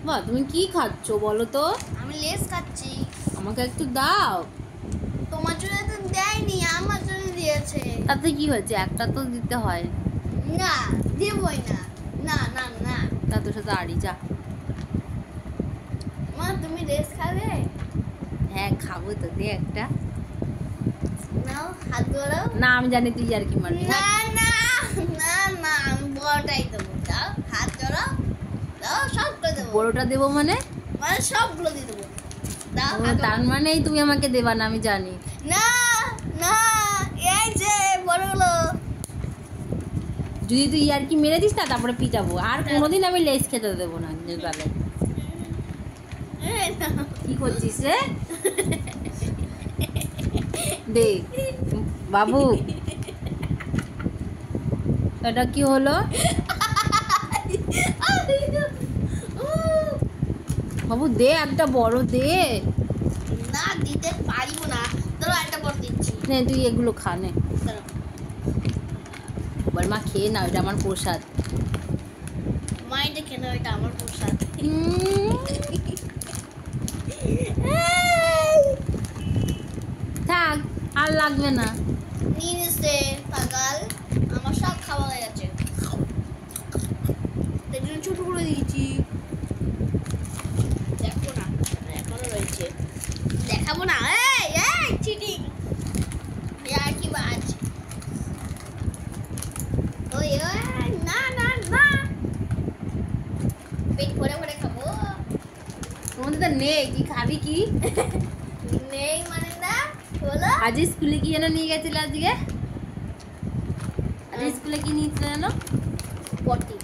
বাহ, তুমি কি খাচ্ছ বলো তো? আমি লেস খাচ্ছি। আমাকে একটু দাও। তোমার জন্য তো দেয়নি, আমার জন্য দিয়েছে। তাতে কি হয়েছে, একটা তো দিতে হয়। না, দেবই না। না না না। তা তোর সাথে আড়ি যা। মা তুমি লেস খাবে? হ্যাঁ খাবো তো, দে একটা। নাও হাত ধরো। না আমি জানি তুই আর কি মারবি। না না না না, আমি বড়টাই দেবো। দাও হাত ধরো। দাও সবগুলো দেবো। বড়টা দেবো মানে? মানে সবগুলো দিয়ে দেবো। দাও ও, হাত তার ধরো। মানেই তুমি আমাকে দেবা না, আমি জানি। না না, এই যে বড়গুলো। যদি তুই আর কি মেরে দিস না তারপরে পিটাবো, আর কোনোদিন আমি লেস খেতে দেবো না তাহলে। এই নাও। কি করছিস রে? দে বাবু, এটা কি হলো? বাবু দে, একটা বড় দে। না দিতে পারিব না। ধরো একটা বড় দিচ্ছি। নে তুই এগুলো খা নে। ধরো। বল মা খেয়ে না, এটা আমার প্রসাদ। মাইন্ডে কেন, এটা আমার প্রসাদ। থাক, আর লাগবে না। নিয়ে নিচ্ছে পাগল, আমার সব খাওয়া হয়ে গেছে। তাই জন্য ছোট করে দিয়েছি। দেখো না, এখনো রয়েছে। দেখাবো না। এই এই চিটিং, আর কি বাজ। ওই ওই, না না না, পেট ভরে ভরে খাবো। তোমাদের তো নেই, কি খাবি কি? নেই মানে না বলো। আজ স্কুলে কি যেন নিয়ে গেছিলে আজকে? আজ স্কুলে কি নিয়েছিলে যেন? পটি।